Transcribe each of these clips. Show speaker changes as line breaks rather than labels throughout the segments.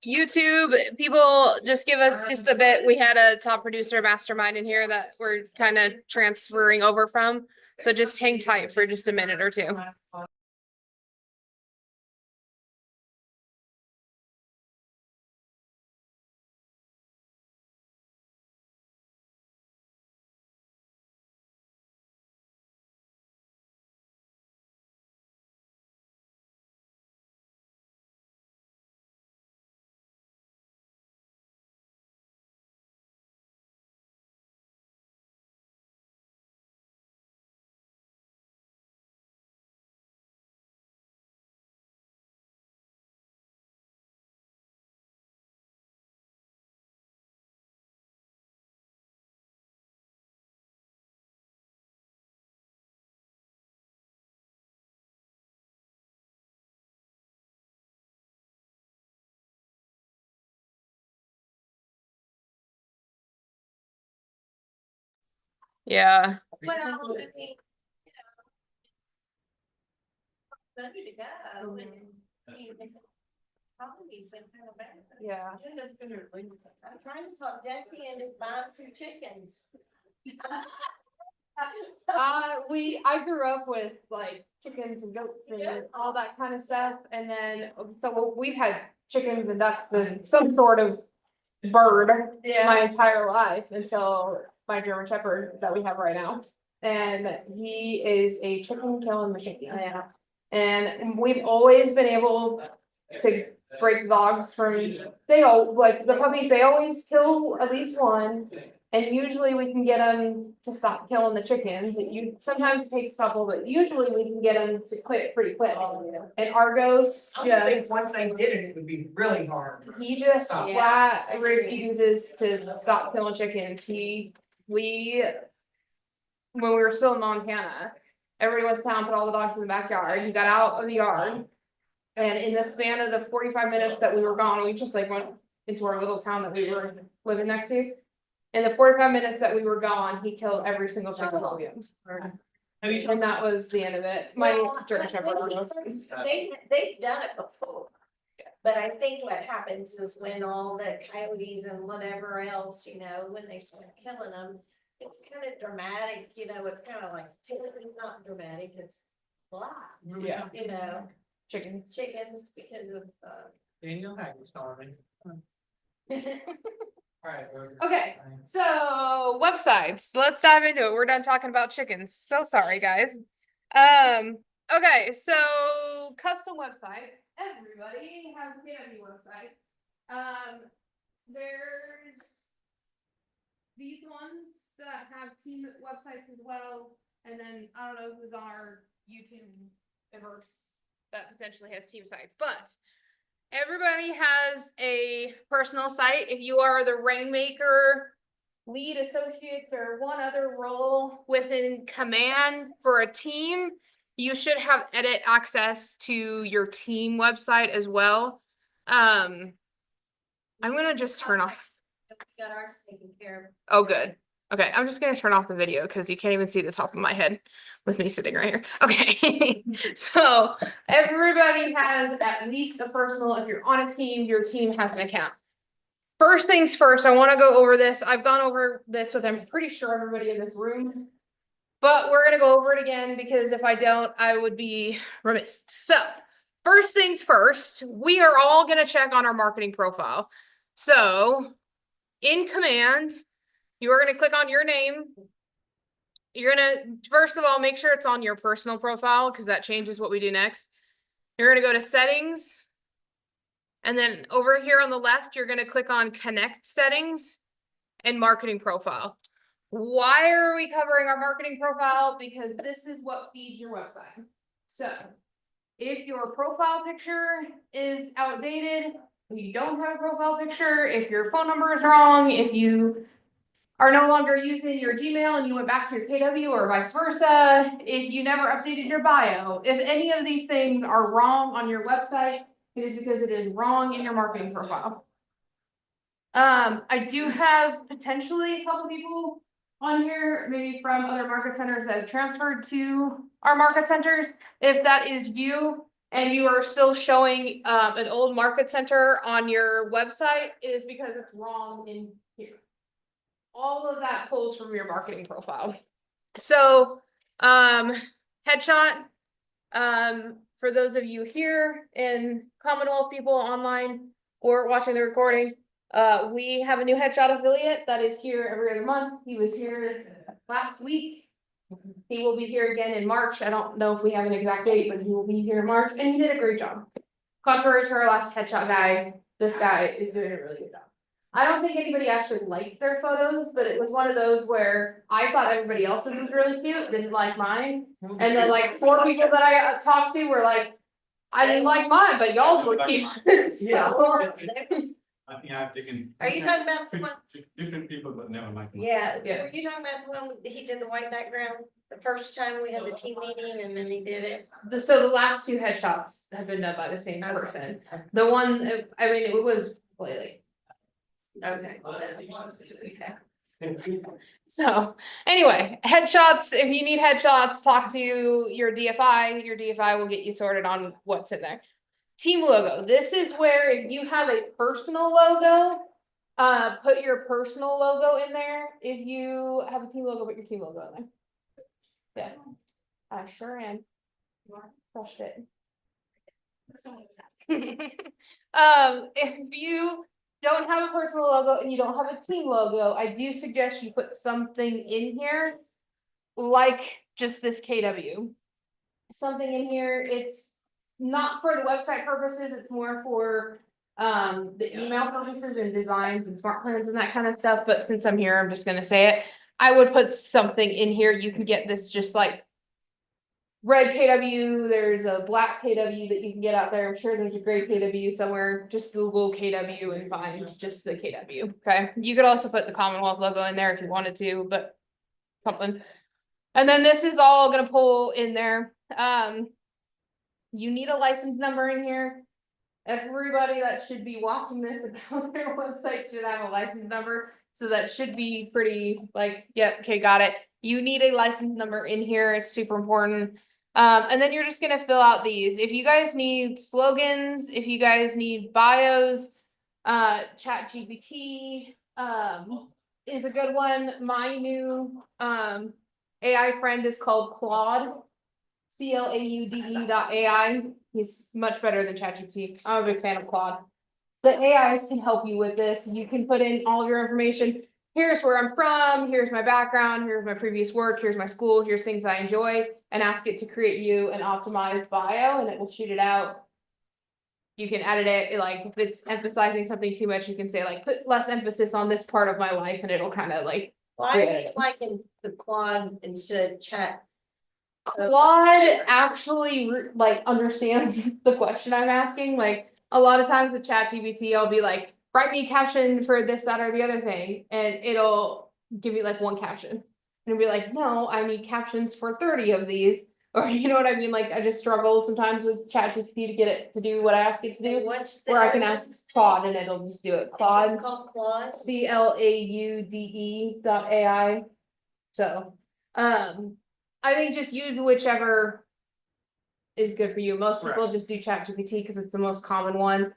YouTube people, just give us just a bit. We had a top producer mastermind in here that we're kind of transferring over from. So just hang tight for just a minute or two. Yeah.
Well, I mean, ready to go.
Yeah.
I'm trying to talk Desi into buying some chickens.
I grew up with like chickens and goats and all that kind of stuff, and then so we've had chickens and ducks and some sort of bird my entire life until my German Shepherd that we have right now, and he is a chicken killing machine.
Yeah.
And we've always been able to break dogs from, they all, like the puppies, they always kill at least one. And usually we can get them to stop killing the chickens. Sometimes it takes a couple, but usually we can get them to quit pretty quick. And Argos just,
Once they did it, it would be really hard.
he just
Stop.
flat
I agree.
refuses to stop killing chickens. When we were still in Montana, everybody went to town, put all the dogs in the backyard. He got out of the yard. And in the span of the 45 minutes that we were gone, we just like went into our little town that we were living next to. In the 45 minutes that we were gone, he killed every single chicken that we owned. And that was the end of it. My German Shepherd was.
They've done it before. But I think what happens is when all the coyotes and whatever else, when they start killing them, it's kind of dramatic, it's kind of like, not dramatic, it's blah.
Yeah.
Chickens because of,
Daniel Haggard's calling me. Alright.
Okay, so websites, let's dive into it. We're done talking about chickens. So sorry, guys. Okay, so custom website. Everybody has a KW website. There's these ones that have team websites as well, and then I don't know who's on our YouTube diverse that potentially has team sites, but everybody has a personal site. If you are the rainmaker, lead associate, or one other role within command for a team, you should have edit access to your team website as well. I'm gonna just turn off.
we got ours taken care of.
Oh, good. Okay, I'm just gonna turn off the video because you can't even see the top of my head with me sitting right here. Okay, so everybody has at least a personal. If you're on a team, your team has an account. First things first, I want to go over this. I've gone over this with, I'm pretty sure, everybody in this room. But we're gonna go over it again because if I don't, I would be remiss. So, first things first, we are all gonna check on our marketing profile. So, in command, you are gonna click on your name. You're gonna, first of all, make sure it's on your personal profile because that changes what we do next. You're gonna go to settings. And then over here on the left, you're gonna click on connect settings and marketing profile. Why are we covering our marketing profile? Because this is what feeds your website. So if your profile picture is outdated, if you don't have a profile picture, if your phone number is wrong, if you are no longer using your Gmail and you went back to your KW or vice versa, if you never updated your bio, if any of these things are wrong on your website, it is because it is wrong in your marketing profile. I do have potentially a couple people on here, maybe from other market centers that have transferred to our market centers. If that is you and you are still showing an old market center on your website, it is because it's wrong in here. All of that pulls from your marketing profile. So, headshot, for those of you here in Commonwealth people online or watching the recording, we have a new headshot affiliate that is here every other month. He was here last week. He will be here again in March. I don't know if we have an exact date, but he will be here in March, and he did a great job. Contrary to our last headshot guy, this guy is doing a really good job. I don't think anybody actually liked their photos, but it was one of those where I thought everybody else's was really cute, didn't like mine. And then like 4 people that I talked to were like, I didn't like mine, but y'all's were cute. So,
I think I've taken.
Are you talking about the one?
Different people, but never like.
Yeah,
Yeah.
were you talking about the one he did the white background, the first time we had the team meeting and then he did it?
so the last two headshots have been done by the same person. The one, I mean, it was lately.
Okay.
So anyway, headshots, if you need headshots, talk to your DFI will get you sorted on what's in there. Team logo, this is where if you have a personal logo, put your personal logo in there. If you have a team logo, put your team logo in there. Yeah, I sure am. Fresh fit. If you don't have a personal logo and you don't have a team logo, I do suggest you put something in here. Like just this KW. Something in here, it's not for the website purposes, it's more for the email purposes and designs and smart plans and that kind of stuff, but since I'm here, I'm just gonna say it. I would put something in here, you can get this just like red KW, there's a black KW that you can get out there. I'm sure there's a gray KW somewhere. Just Google KW and find just the KW. Okay. You could also put the Commonwealth logo in there if you wanted to, but something. And then this is all gonna pull in there. You need a license number in here. Everybody that should be watching this about their website should have a license number. So that should be pretty like, yep, okay, got it. You need a license number in here. It's super important. And then you're just gonna fill out these. If you guys need slogans, if you guys need bios, ChatGPT is a good one. My new AI friend is called Claude. CLAUDE.ai. He's much better than ChatGPT. I'm a big fan of Claude. The AIs can help you with this. You can put in all of your information. Here's where I'm from, here's my background, here's my previous work, here's my school, here's things I enjoy, and ask it to create you an optimized bio and it will shoot it out. You can edit it, like if it's emphasizing something too much, you can say like, put less emphasis on this part of my life and it'll kind of like.
Why are you liking the Claude instead of chat?
Claude actually like understands the question I'm asking, like a lot of times with ChatGPT, I'll be like, write me a caption for this, that, or the other thing, and it'll give you like one caption. And it'll be like, no, I need captions for 30 of these, or you know what I mean? Like I just struggle sometimes with ChatGPT to get it to do what I ask it to do.
What's the
Where I can
other
ask
one's name?
Claude and it'll just do it. Claude.
It's called Claude.
CLAUDE.ai. So, I think just use whichever is good for you. Most people just do ChatGPT because it's the most common one.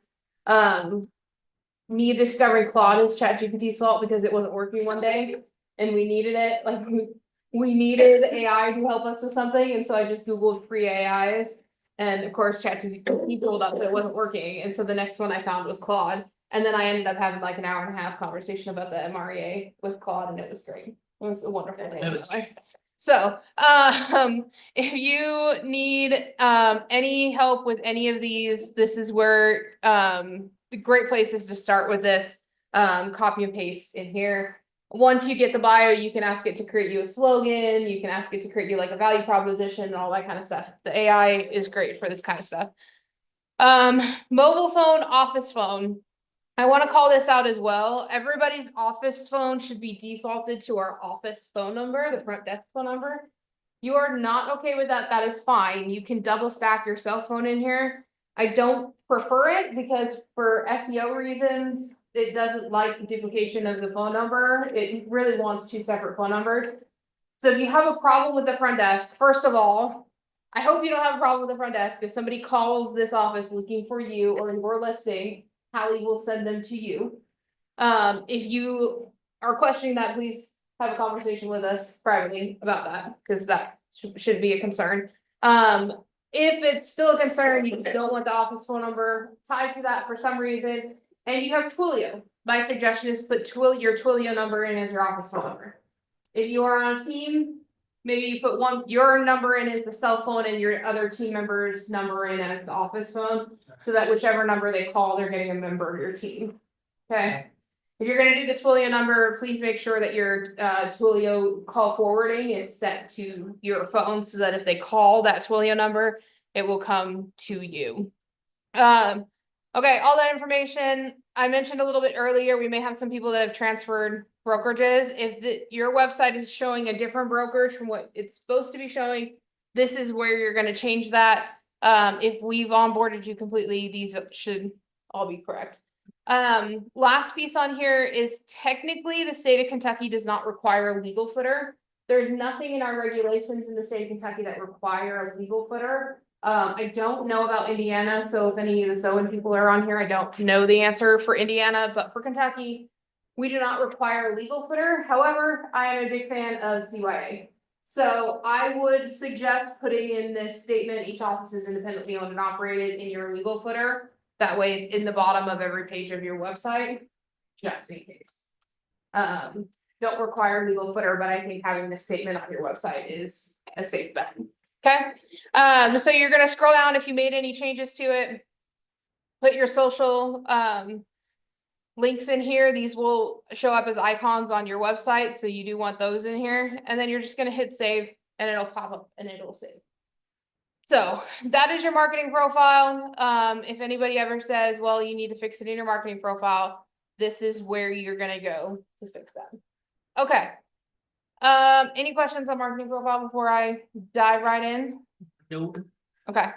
Me discovering Claude is ChatGPT's fault because it wasn't working one day and we needed it. Like we needed AI to help us with something, and so I just Googled free AIs, and of course ChatGPT pulled up that it wasn't working, and so the next one I found was Claude, and then I ended up having like an hour and a half conversation about the MREA with Claude, and it was great. It was a wonderful day. So, if you need, any help with any of these, this is where, the great places to start with this, copy and paste in here. Once you get the bio, you can ask it to create you a slogan, you can ask it to create you like a value proposition and all that kind of stuff. The AI is great for this kind of stuff. Mobile phone, office phone. I want to call this out as well. Everybody's office phone should be defaulted to our office phone number, the front desk phone number. You are not okay with that, that is fine. You can double stack your cell phone in here. I don't prefer it because for SEO reasons, it doesn't like the duplication of the phone number. It really wants two separate phone numbers. So if you have a problem with the front desk, first of all, I hope you don't have a problem with the front desk. If somebody calls this office looking for you or your listing, Hallie will send them to you. If you are questioning that, please have a conversation with us privately about that, because that should be a concern. If it's still a concern, you just don't want the office phone number tied to that for some reason, and you have Twilio, my suggestion is put your Twilio number in as your office phone number. If you are on a team, maybe you put your number in as the cell phone and your other team member's number in as the office phone, so that whichever number they call, they're getting a member of your team. Okay? If you're gonna do the Twilio number, please make sure that your Twilio call forwarding is set to your phone, so that if they call that Twilio number, it will come to you. Okay, all that information, I mentioned a little bit earlier, we may have some people that have transferred brokerages. If your website is showing a different brokerage from what it's supposed to be showing, this is where you're gonna change that. If we've onboarded you completely, these should all be correct. Last piece on here is technically the state of Kentucky does not require a legal footer. There's nothing in our regulations in the state of Kentucky that require a legal footer. I don't know about Indiana, so if any of the Zoan people are on here, I don't know the answer for Indiana, but for Kentucky, we do not require a legal footer. However, I am a big fan of CYA. So I would suggest putting in this statement, each office is independently owned and operated, in your legal footer. That way it's in the bottom of every page of your website, just in case. Don't require legal footer, but I think having this statement on your website is a safe bet. Okay, so you're gonna scroll down if you made any changes to it. Put your social links in here. These will show up as icons on your website, so you do want those in here, and then you're just gonna hit save and it'll pop up and it'll save. So that is your marketing profile. If anybody ever says, well, you need to fix it in your marketing profile, this is where you're gonna go to fix that. Okay. Any questions on marketing profile before I dive right in?
Nope.
Okay.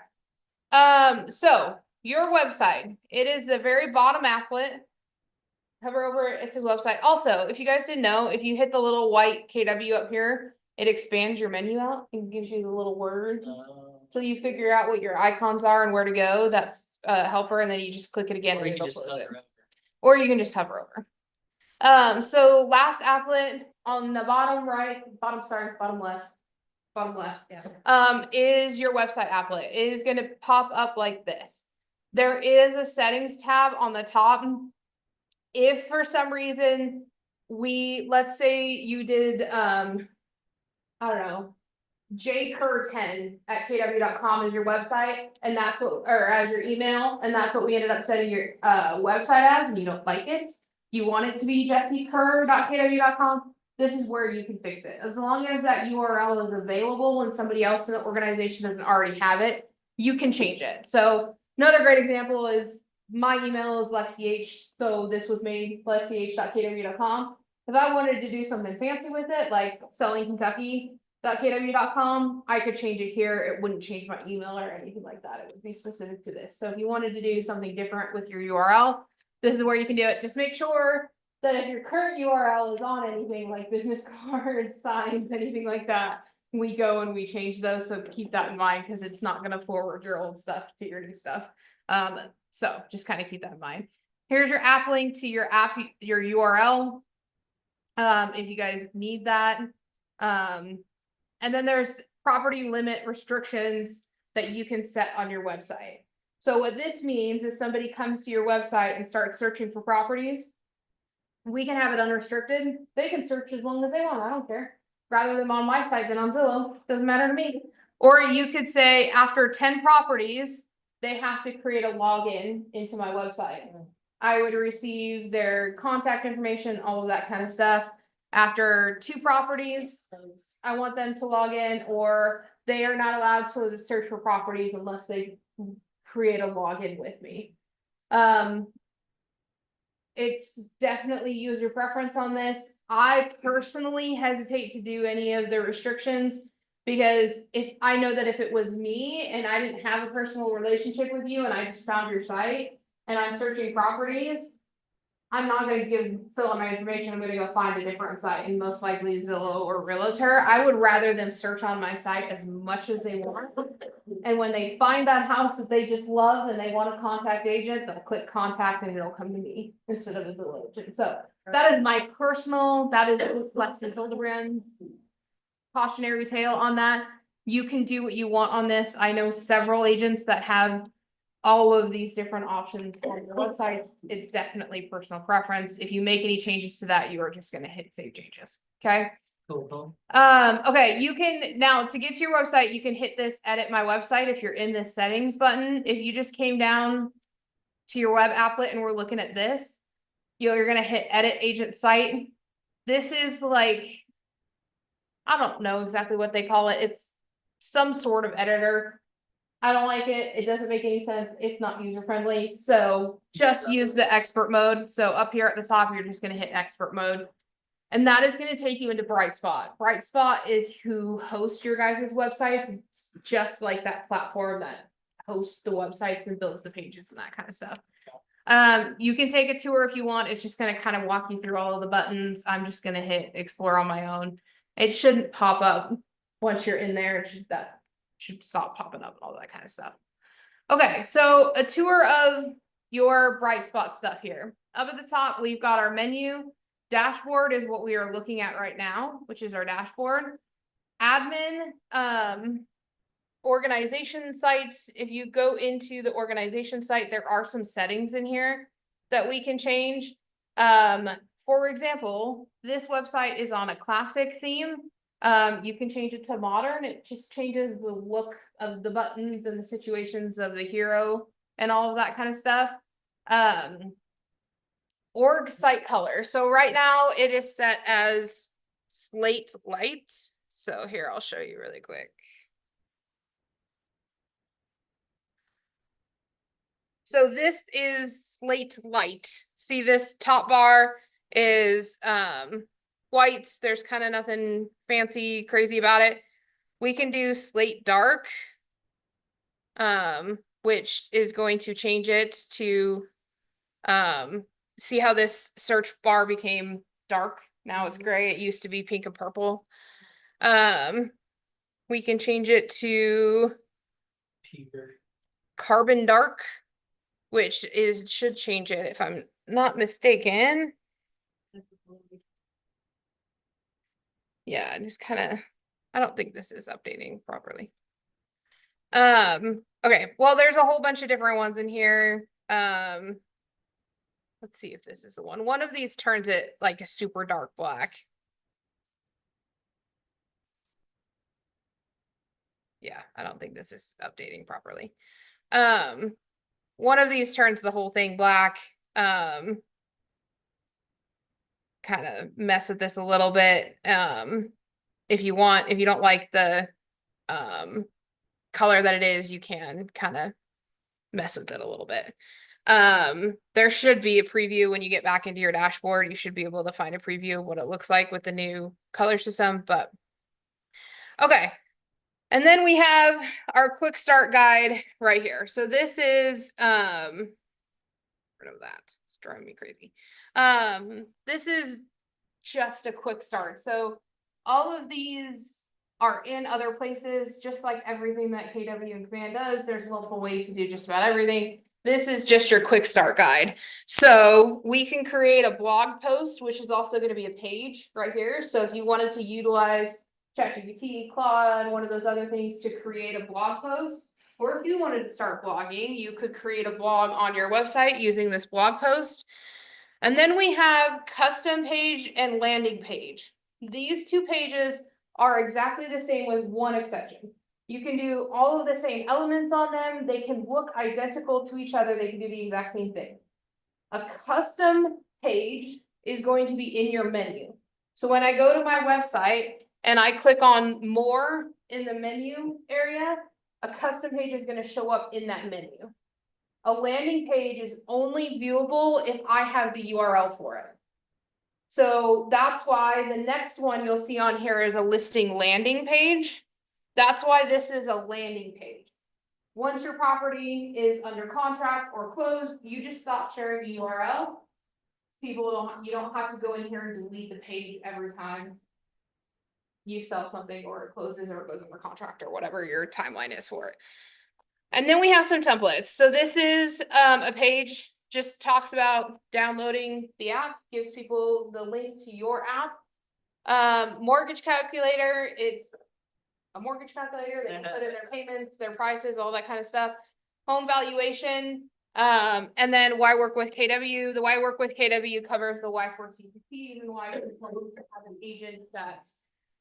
So your website, it is the very bottom applet. Hover over it's a website. Also, if you guys didn't know, if you hit the little white KW up here, it expands your menu out and gives you the little words. So you figure out what your icons are and where to go. That's a helper, and then you just click it again and it'll close it. Or you can just hover over. So last applet on the bottom left, yeah. Is your website applet. It is gonna pop up like this. There is a settings tab on the top. If for some reason let's say you did, I don't know, jker10@kw.com is your website, and that's what, or as your email, and that's what we ended up setting your website as, and you don't like it, you want it to be jessieker.kw.com, this is where you can fix it. As long as that URL is available and somebody else in the organization doesn't already have it, you can change it. So another great example is my email is LexieH, so this was made lexieh.kw.com. If I wanted to do something fancy with it, like selling Kentucky.kw.com, I could change it here. It wouldn't change my email or anything like that. It would be specific to this. So if you wanted to do something different with your URL, this is where you can do it. Just make sure that if your current URL is on anything like business cards, signs, anything like that, we go and we change those. So keep that in mind, because it's not going to forward your old stuff to your new stuff. So just kind of keep that in mind. Here's your app link to your app, your URL. If you guys need that. And then there's property limit restrictions that you can set on your website. So what this means is somebody comes to your website and starts searching for properties. We can have it unrestricted. They can search as long as they want. I don't care. Rather than on my site than on Zillow. Doesn't matter to me. Or you could say after 10 properties, they have to create a login into my website. I would receive their contact information, all of that kind of stuff. After 2 properties, I want them to log in, or they are not allowed to search for properties unless they create a login with me. It's definitely user preference on this. I personally hesitate to do any of the restrictions, because if I know that if it was me and I didn't have a personal relationship with you and I just found your site and I'm searching properties, I'm not gonna fill out my information, I'm gonna go find a different site, and most likely Zillow or Realtor. I would rather them search on my site as much as they want. And when they find that house that they just love and they wanna contact agent, they'll click contact and it'll come to me instead of a Zillow agent, so. That is my personal, that is Lexie Hildebrand's cautionary tale on that. You can do what you want on this, I know several agents that have all of these different options on your websites. It's definitely personal preference. If you make any changes to that, you are just gonna hit save changes, okay?
Cool.
Okay, you can, now to get to your website, you can hit this edit my website if you're in this settings button. If you just came down to your web applet and we're looking at this, you're gonna hit edit agent site. This is like, I don't know exactly what they call it. It's some sort of editor. I don't like it. It doesn't make any sense. It's not user friendly. So just use the expert mode. So up here at the top, you're just gonna hit expert mode. And that is gonna take you into Brightspot. Brightspot is who hosts your guys' websites. It's just like that platform that hosts the websites and builds the pages and that kind of stuff. You can take a tour if you want. It's just gonna kind of walk you through all of the buttons. I'm just gonna hit explore on my own. It shouldn't pop up once you're in there. That should stop popping up and all that kind of stuff. Okay, so a tour of your Brightspot stuff here. Up at the top, we've got our menu. Dashboard is what we are looking at right now, which is our dashboard. Admin, organization sites. If you go into the organization site, there are some settings in here that we can change. For example, this website is on a classic theme. You can change it to modern. It just changes the look of the buttons and the situations of the hero and all of that kind of stuff. Org site color. So right now it is set as slate light. So here, I'll show you really quick. So this is slate light. See, this top bar is white. There's kind of nothing fancy, crazy about it. We can do slate dark, which is going to change it to see how this search bar became dark. Now it's gray. It used to be pink and purple. We can change it to carbon dark, which should change it if I'm not mistaken. Yeah, just kind of, I don't think this is updating properly. Okay, well, there's a whole bunch of different ones in here. Let's see if this is the one. One of these turns it like a super dark black. Yeah, I don't think this is updating properly. One of these turns the whole thing black. Kind of mess with this a little bit. If you don't like the color that it is, you can kind of mess with it a little bit. There should be a preview when you get back into your dashboard. You should be able to find a preview of what it looks like with the new color system, but okay. And then we have our quick start guide right here. So this is rid of that. It's driving me crazy. This is just a quick start. So all of these are in other places, just like everything that KW and Command does. There's multiple ways to do just about everything. This is just your quick start guide. So we can create a blog post, which is also going to be a page right here. So if you wanted to utilize ChatGPT, Claude, one of those other things to create a blog post, or if you wanted to start blogging, you could create a blog on your website using this blog post. And then we have custom page and landing page. These two pages are exactly the same with one exception. You can do all of the same elements on them. They can look identical to each other. They can do the exact same thing. A custom page is going to be in your menu. So when I go to my website and I click on more in the menu area, a custom page is going to show up in that menu. A landing page is only viewable if I have the URL for it. So that's why the next one you'll see on here is a listing landing page. That's why this is a landing page. Once your property is under contract or closed, you just stop sharing the URL. you don't have to go in here and delete the page every time you sell something or it closes or it goes under contract or whatever your timeline is for it. And then we have some templates. So this is a page just talks about downloading the app, gives people the link to your app. Mortgage calculator, it's a mortgage calculator. They can put in their payments, their prices, all that kind of stuff. Home valuation, and then why work with KW? The why work with KW covers the why for C2Ts and why it's important to have an agent that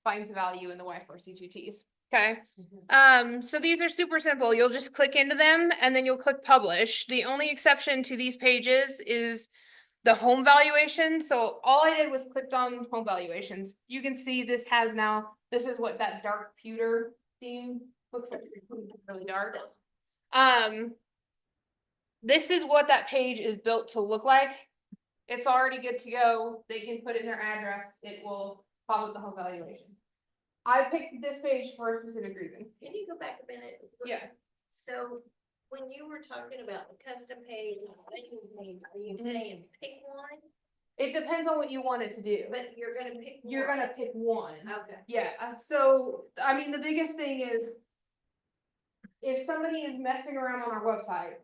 finds value in the why for C2Ts. Okay. So these are super simple. You'll just click into them and then you'll click publish. The only exception to these pages is the home valuation. So all I did was clicked on home valuations. You can see this has now, this is what that dark pewter theme looks like. It's really dark. This is what that page is built to look like. It's already good to go. They can put in their address. It will pop up the home valuation. I picked this page for a specific reason.
Can you go back a minute?
Yeah.
So when you were talking about the custom page, and landing page, are you
Mhm.
saying pick one,
It depends on what you want it to do.
but you're gonna pick?
You're
one?
gonna pick one.
Okay.
Yeah, so, I mean, the biggest thing is. If somebody is messing around on our website.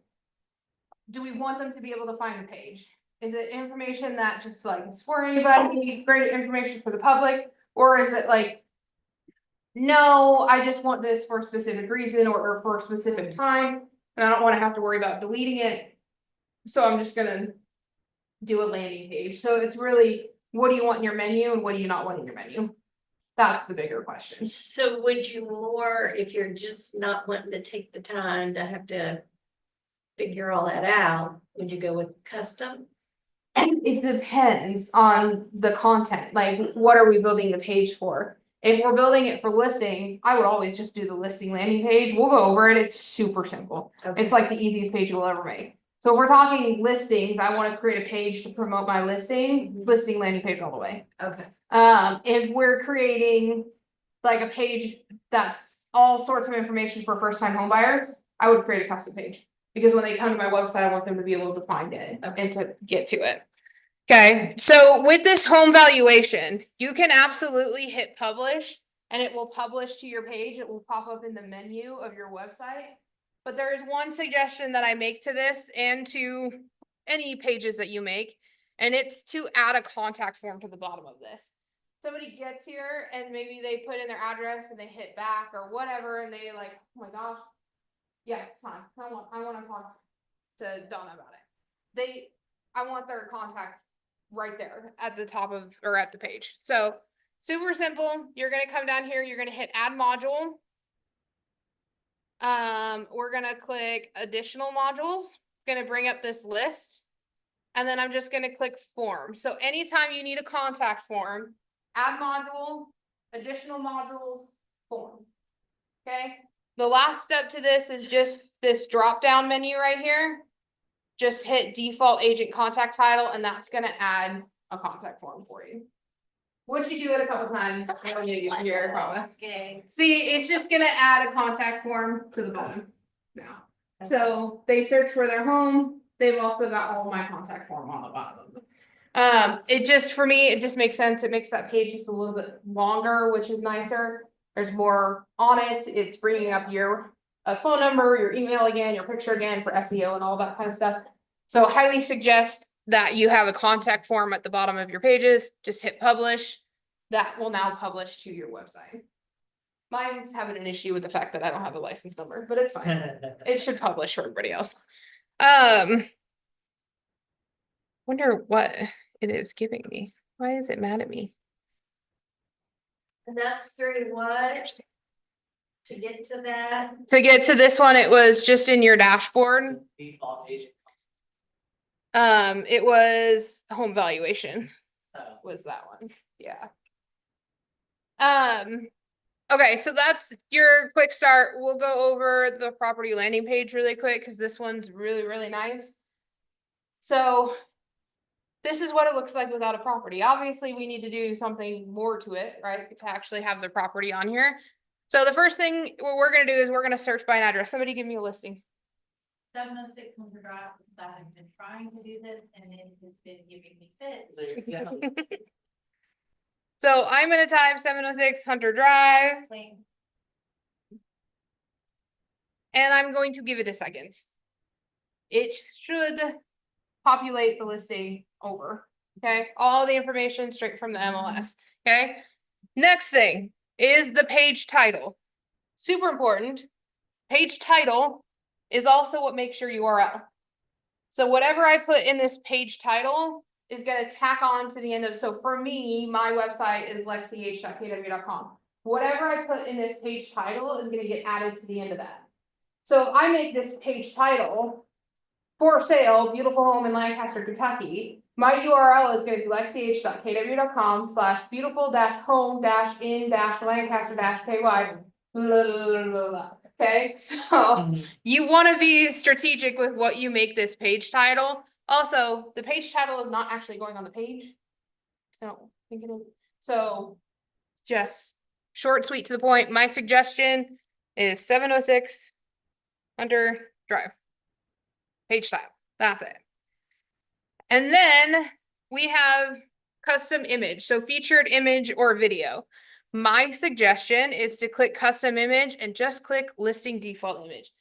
Do we want them to be able to find the page? Is it information that just like is for anybody, great information for the public, or is it like? No, I just want this for a specific reason or for a specific time, and I don't wanna have to worry about deleting it. So I'm just gonna. Do a landing page, so it's really, what do you want in your menu and what do you not want in your menu? That's the bigger question.
So would you more, if you're just not wanting to take the time to have to figure all that out, would you go with custom?
It depends on the content, like what are we building the page for? If we're building it for listings, I would always just do the listing landing page, we'll go over it, it's super simple. It's like the easiest page you'll ever make. So if we're talking listings, I wanna create a page to promote my listing, listing landing page all the way.
Okay.
If we're creating like a page that's all sorts of information for first time home buyers, I would create a custom page. Because when they come to my website, I want them to be able to find it and to get to it. Okay, so with this home valuation, you can absolutely hit publish and it will publish to your page. It will pop up in the menu of your website. But there is one suggestion that I make to this and to any pages that you make, and it's to add a contact form to the bottom of this. Somebody gets here and maybe they put in their address and they hit back or whatever, and they like, oh my gosh. Yeah, it's time. I wanna talk to Donna about it. I want their contact right there at the top of, or at the page. So super simple. You're gonna come down here, you're gonna hit add module. We're gonna click additional modules. It's gonna bring up this list. And then I'm just gonna click form. So anytime you need a contact form, add module, additional modules, form. Okay, the last step to this is just this drop down menu right here. Just hit default agent contact title and that's gonna add a contact form for you. Once you do it a couple times, it'll get easier, I promise.
Okay.
See, it's just gonna add a contact form to the bottom now. So they search for their home, they've also got all my contact form on the bottom. It just, for me, it just makes sense. It makes that page just a little bit longer, which is nicer. There's more on it. It's bringing up your phone number, your email again, your picture again for SEO and all that kind of stuff. So highly suggest that you have a contact form at the bottom of your pages. Just hit publish. That will now publish to your website. Mine's having an issue with the fact that I don't have a license number, but it's fine. It should publish for everybody else. Wonder what it is giving me. Why is it mad at me?
And that's through what? To get to that?
To get to this one, it was just in your dashboard.
Default agent.
It was home valuation
Oh.
was that one. Yeah. Okay, so that's your quick start. We'll go over the property landing page really quick because this one's really, really nice. So this is what it looks like without a property. Obviously, we need to do something more to it, right? To actually have the property on here. So the first thing what we're gonna do is we're gonna search by an address. Somebody give me a listing.
706 Winter Drive, that I've been trying to do this and it has been giving me fits.
There you go.
So I'm gonna type 706 Hunter Drive
Wait,
and I'm going to give it a second. It should populate the listing over, okay? All the information straight from the MLS, okay? Next thing is the page title. Super important. Page title is also what makes your URL. So whatever I put in this page title is gonna tack on to the end of, so for me, my website is lexieh.kw.com. Whatever I put in this page title is gonna get added to the end of that. So if I make this page title, for sale, beautiful home in Lancaster, Kentucky, my URL is gonna be lexieh.kw.com/beautiful-home-in-lancaster-ky. Okay, so you wanna be strategic with what you make this page title. Also, the page title is not actually going on the page. So, I think it is. So, just short, sweet, to the point. My suggestion is 706 Hunter Drive. Page style, that's it. And then we have custom image, so featured image or video. My suggestion is to click custom image and just click listing default image.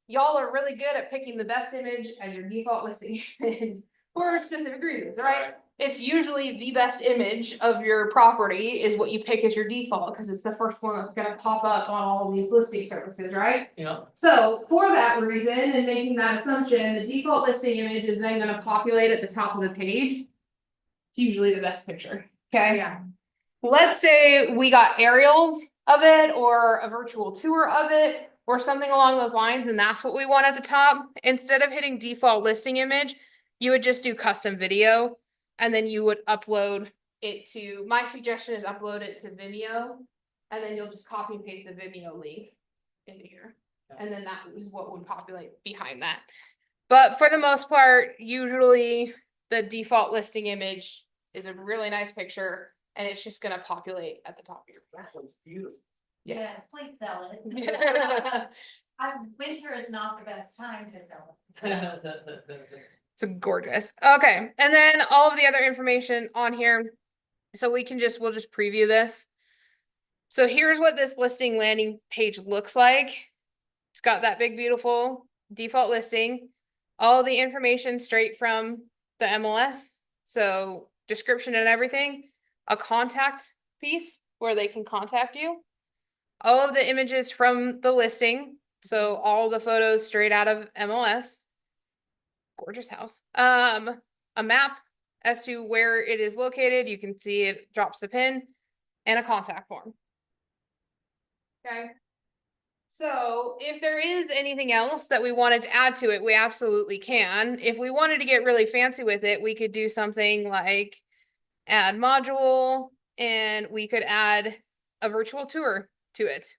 Y'all are really good at picking the best image as your default listing image for specific reasons, right? It's usually the best image of your property is what you pick as your default, because it's the first one that's gonna pop up on all of these listing services, right?
Yeah.
So for that reason, and making that assumption, the default listing image is then gonna populate at the top of the page. It's usually the best picture, okay?
Yeah.
Let's say we got aerials of it or a virtual tour of it or something along those lines, and that's what we want at the top. Instead of hitting default listing image, you would just do custom video, and then you would upload it to, my suggestion is upload it to Vimeo, and then you'll just copy and paste the Vimeo link into here. And then that is what would populate behind that. But for the most part, usually the default listing image is a really nice picture and it's just gonna populate at the top of your.
That was beautiful.
Yes, please sell it. Winter is not the best time to sell it.
It's gorgeous. Okay, and then all of the other information on here. So we'll just preview this. So here's what this listing landing page looks like. It's got that big, beautiful default listing. All the information straight from the MLS. So description and everything. A contact piece where they can contact you. All of the images from the listing. So all the photos straight out of MLS. Gorgeous house. A map as to where it is located. You can see it drops the pin and a contact form. Okay. So if there is anything else that we wanted to add to it, we absolutely can. If we wanted to get really fancy with it, we could do something like add module, and we could add a virtual tour to it.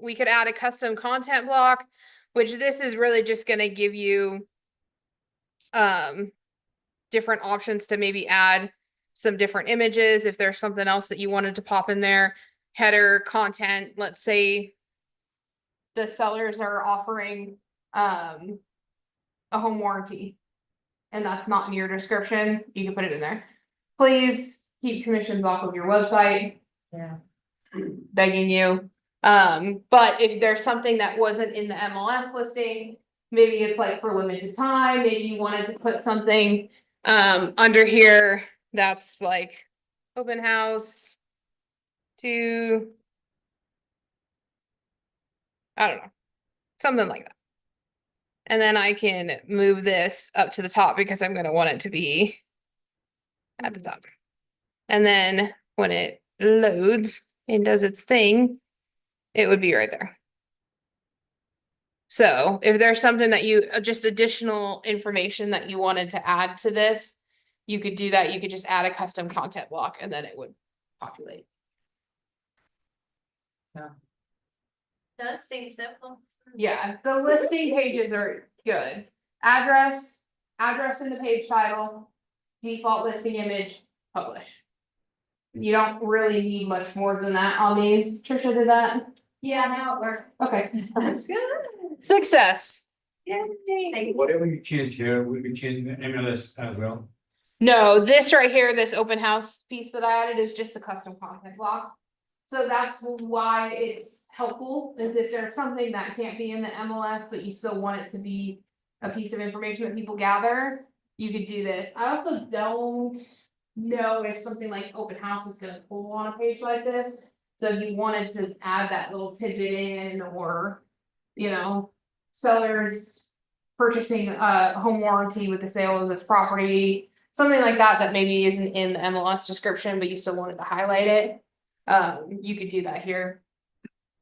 We could add a custom content block, which this is really just gonna give you different options to maybe add some different images if there's something else that you wanted to pop in there. Header content, let's say the sellers are offering a home warranty and that's not in your description, you can put it in there. Please keep commissions off of your website.
Yeah.
Begging you. But if there's something that wasn't in the MLS listing, maybe it's like for limited time, maybe you wanted to put something under here that's like open house to, I don't know, something like that. And then I can move this up to the top because I'm gonna want it to be at the top. And then when it loads and does its thing, it would be right there. So if there's something that you, just additional information that you wanted to add to this, you could do that. You could just add a custom content block and then it would populate.
Does seem simple.
Yeah, the listing pages are good. Address in the page title, default listing image, publish. You don't really need much more than that on these. Trisha did that.
Yeah, now it works.
Okay.
That's good.
Success.
Yay.
Whatever you choose here, we'll be choosing the MLS as well.
No, this right here, this open house piece that I added is just a custom content block. So that's why it's helpful, is if there's something that can't be in the MLS, but you still want it to be a piece of information that people gather, you could do this. I also don't know if something like open house is gonna pull on a page like this. So if you wanted to add that little tidbit in, or, you know, sellers purchasing a home warranty with the sale of this property, something like that, that maybe isn't in the MLS description, but you still wanted to highlight it. You could do that here.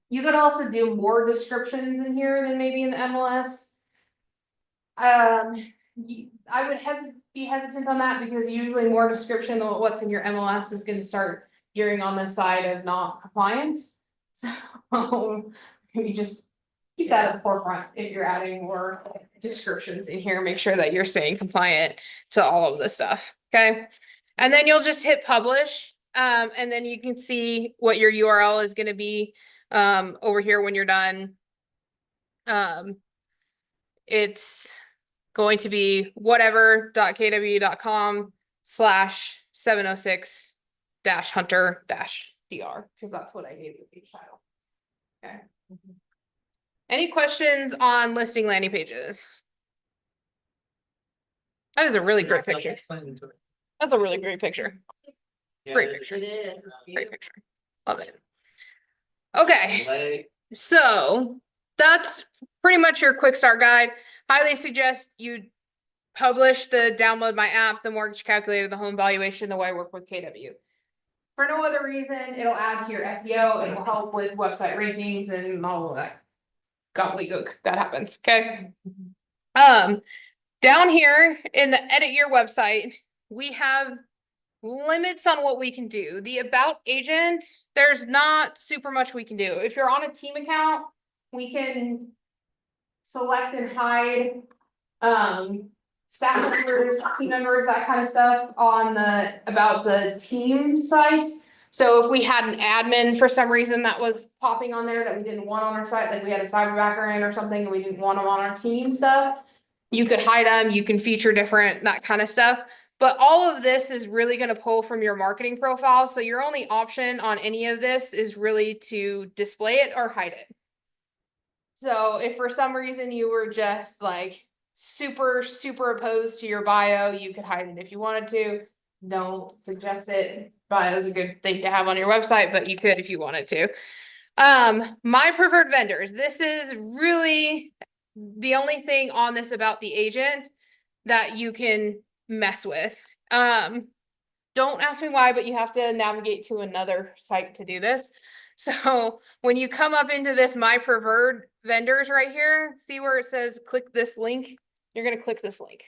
You could also do more descriptions in here than maybe in the MLS. I would be hesitant on that, because usually more description than what's in your MLS is gonna start gearing on the side of not compliant. So, you just keep that at the forefront if you're adding more descriptions in here, make sure that you're staying compliant to all of this stuff, okay? And then you'll just hit publish, and then you can see what your URL is gonna be, over here when you're done. It's going to be whatever.kw.com/706-hunter-dr, because that's what I gave the page title. Okay. Any questions on listing landing pages? That is a really great picture.
Explaining to it.
That's a really great picture.
Yeah,
Great
it's-
picture.
It is.
Great picture. Love it. Okay,
Like,
so that's pretty much your quick start guide. Highly suggest you publish the download my app, the mortgage calculator, the home valuation, the way I work with KW. For no other reason, it'll add to your SEO, it will help with website rankings and all of that gobbledygook that happens, okay? Down here in the edit your website, we have limits on what we can do. The about agent, there's not super much we can do. If you're on a team account, we can select and hide staff members, team members, that kind of stuff on the about the team site. So if we had an admin for some reason that was popping on there that we didn't want on our site, like we had a cyberbacker in or something, and we didn't want them on our team stuff, you could hide them, you can feature different, that kind of stuff. But all of this is really gonna pull from your marketing profile, so your only option on any of this is really to display it or hide it. So if for some reason you were just like super opposed to your bio, you could hide it if you wanted to. Don't suggest it. Bio is a good thing to have on your website, but you could if you wanted to. My preferred vendors. This is really the only thing on this about the agent that you can mess with. Don't ask me why, but you have to navigate to another site to do this. So when you come up into this my preferred vendors right here, see where it says click this link? You're gonna click this link.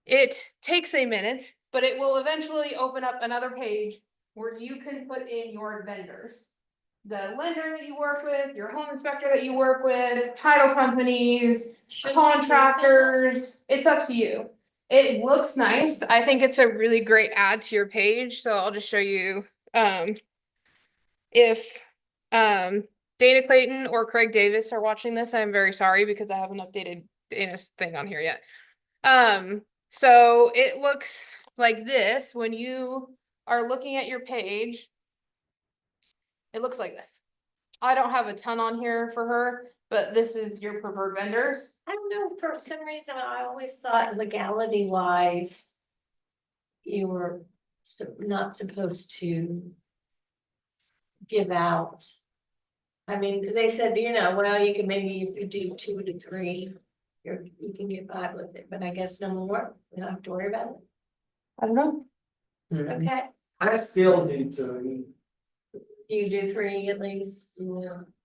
It takes a minute, but it will eventually open up another page where you can put in your vendors. The lender that you work with, your home inspector that you work with, title companies,
Should we do that?
contractors, it's up to you. It looks nice. I think it's a really great add to your page, so I'll just show you, if, Dana Clayton or Craig Davis are watching this, I'm very sorry because I haven't updated Dana's thing on here yet. So it looks like this when you are looking at your page. It looks like this. I don't have a ton on here for her, but this is your preferred vendors.
I don't know, for some reason, I always thought legality wise, you were not supposed to give out. I mean, they said, you know, well, you can maybe if you do 2 to 3, you can get by with it, but I guess no more, we don't have to worry about
I don't know.
it, okay?
I still do too.
You do 3 at least,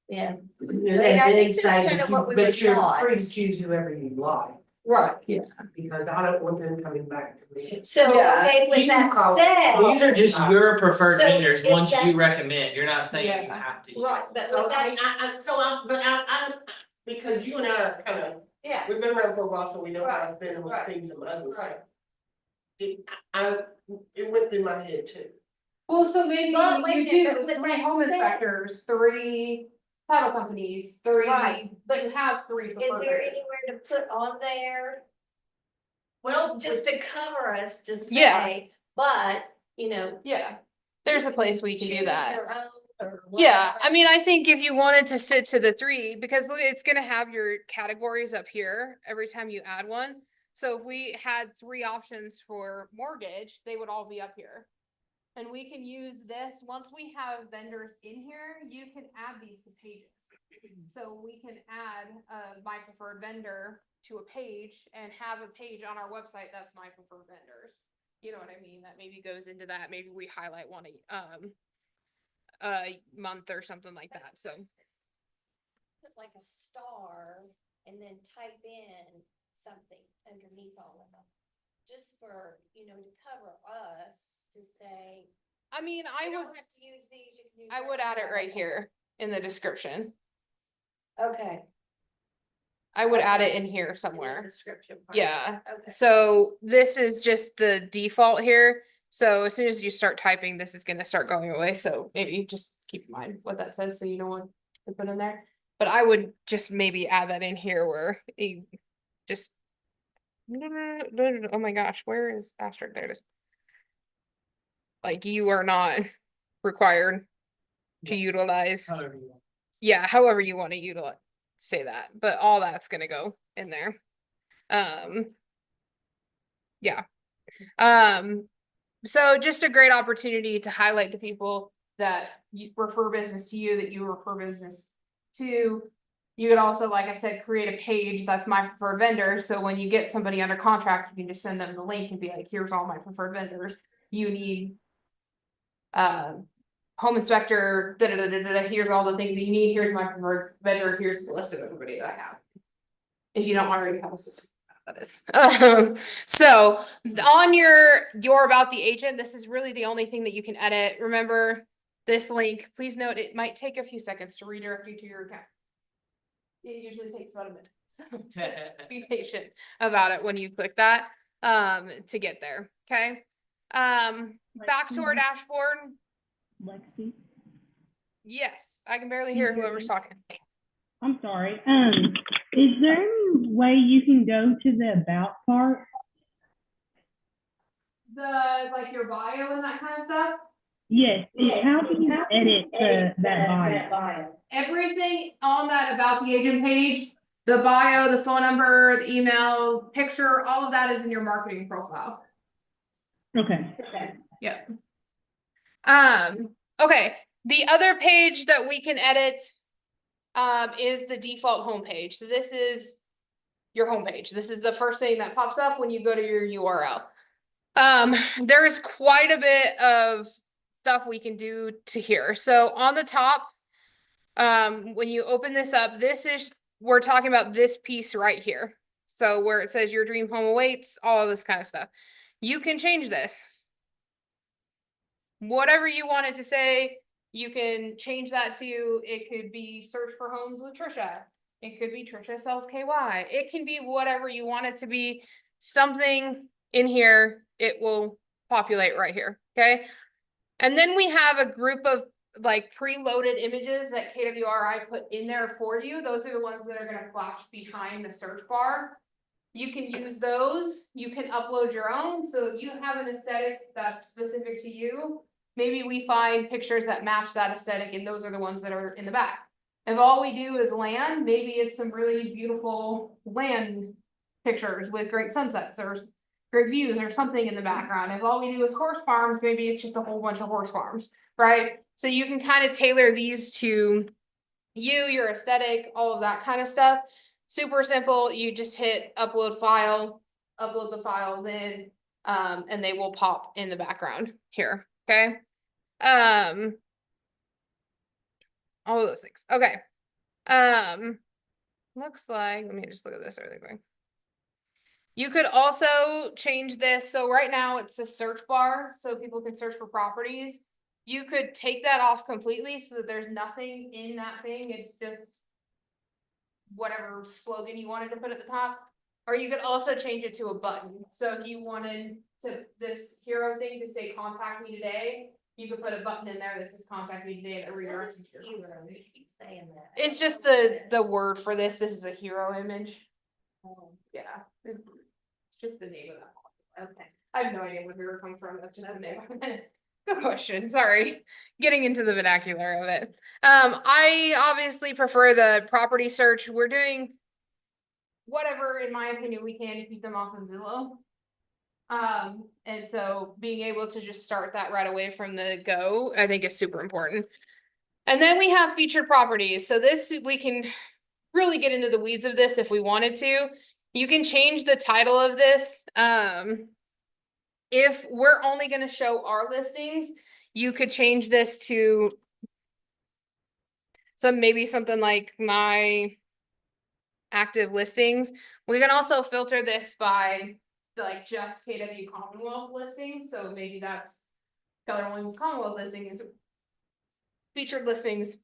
yeah,
And
I
they
think that's
say
kind
that
of what we
you,
were
but you're
taught.
free to choose whoever you like,
right.
because I don't want them coming back to me.
So,
Yeah,
okay, with
you can
that
call-
said,
These are just your preferred
So,
vendors,
if
ones
that-
you recommend, you're not saying you
Yeah.
have to.
right, but
So
with
I mean,
that,
I, because you and I are kind of,
yeah,
we've been around for a while, so we know how
Right,
it's been and
right,
what things and other stuff.
right.
It went through my head too.
Well, so maybe
But wait
you
a minute,
do
but with
3
that
home
said-
inspectors, 3 title companies, three,
Right, but
you have three
Is
preferred
there
vendors.
anywhere to put on there,
Well,
just to cover us to
Yeah.
say, but, you know.
Yeah, there's a place we can do
choose
that.
your own or
Yeah,
whatever.
I mean, I think if you wanted to sit to the three, because look, it's gonna have your categories up here every time you add one. So if we had three options for mortgage, they would all be up here. And we can use this, once we have vendors in here, you can add these to pages. So we can add my preferred vendor to a page and have a page on our website that's my preferred vendors. You know what I mean? That maybe goes into that, maybe we highlight one a month or something like that, so.
Put like a star and then type in something underneath all of them. Just for, you know, to cover us to say.
I mean,
You
I
don't
would,
have to use these, you can use.
I would add it right here in the description.
Okay.
I would add it
Okay.
in here
In the
somewhere.
description part.
Yeah,
Okay.
so this is just the default here. So as soon as you start typing, this is gonna start going away, so maybe just keep in mind what that says, so you know what to put in there. But I would just maybe add that in here where you just. Oh my gosh, where is asterisk? There it is. Like you are not required to utilize,
However you want.
yeah, however you wanna utilize, say that, but all that's gonna go in there. Yeah. So just a great opportunity to highlight the people that you refer business to you, that you refer business to. You could also, like I said, create a page that's my preferred vendor, so when you get somebody under contract, you can just send them the link and be like, here's all my preferred vendors. You need home inspector, here's all the things that you need, here's my preferred vendor, here's the list of everybody that I have. If you don't already have a system, that is. So on your about the agent, this is really the only thing that you can edit. Remember this link, please note it might take a few seconds to redirect you to your account. It usually takes about a minute, so just be patient about it when you click that to get there, okay? Back to our dashboard.
Lexie,
Yes, I can barely hear whoever's talking.
I'm sorry. Is there any way you can go to the about part?
Like your bio and that kind of stuff?
Yes. How do you edit that bio?
Everything on that about the agent page, the bio, the phone number, the email, picture, all of that is in your marketing profile.
Okay.
Yeah. Okay, the other page that we can edit is the default homepage. So this is your homepage. This is the first thing that pops up when you go to your URL. There is quite a bit of stuff we can do to here. So on the top, when you open this up, we're talking about this piece right here. So where it says your dream home awaits, all of this kind of stuff. You can change this. Whatever you want it to say, you can change that to, it could be search for homes with Trisha. It could be Trisha sells KY. It can be whatever you want it to be. Something in here, it will populate right here, okay? And then we have a group of like preloaded images that KWRI put in there for you. Those are the ones that are gonna flash behind the search bar. You can use those, you can upload your own, so if you have an aesthetic that's specific to you, maybe we find pictures that match that aesthetic and those are the ones that are in the back. If all we do is land, maybe it's some really beautiful land pictures with great sunsets or great views or something in the background. If all we do is horse farms, maybe it's just a whole bunch of horse farms, right? So you can kind of tailor these to you, your aesthetic, all of that kind of stuff. Super simple. You just hit upload file, upload the files in, and they will pop in the background here. Okay. All of those things. Okay. Looks like, let me just look at this really quick. You could also change this. So right now it's a search bar so people can search for properties. You could take that off completely so that there's nothing in that thing. It's just whatever slogan you wanted to put at the top. Or you could also change it to a button. So if you wanted to this hero thing to say contact me today, You could put a button in there that says contact me today that redirects
What
you.
is hero? You keep saying that.
It's just the word for this. This is a hero image.
Oh,
Yeah. It's just the name of that.
okay.
I have no idea where hero comes from. That's just the name of it. Good question. Sorry. Getting into the vernacular of it. I obviously prefer the property search. We're doing whatever, in my opinion, we can to keep them off of Zillow. And so being able to just start that right away from the go, I think is super important. And then we have featured properties. So this, we can really get into the weeds of this if we wanted to. You can change the title of this. If we're only gonna show our listings, you could change this to maybe something like my active listings. We can also filter this by like just KW Commonwealth listings, so maybe that's Keller Williams Commonwealth listings. Featured listings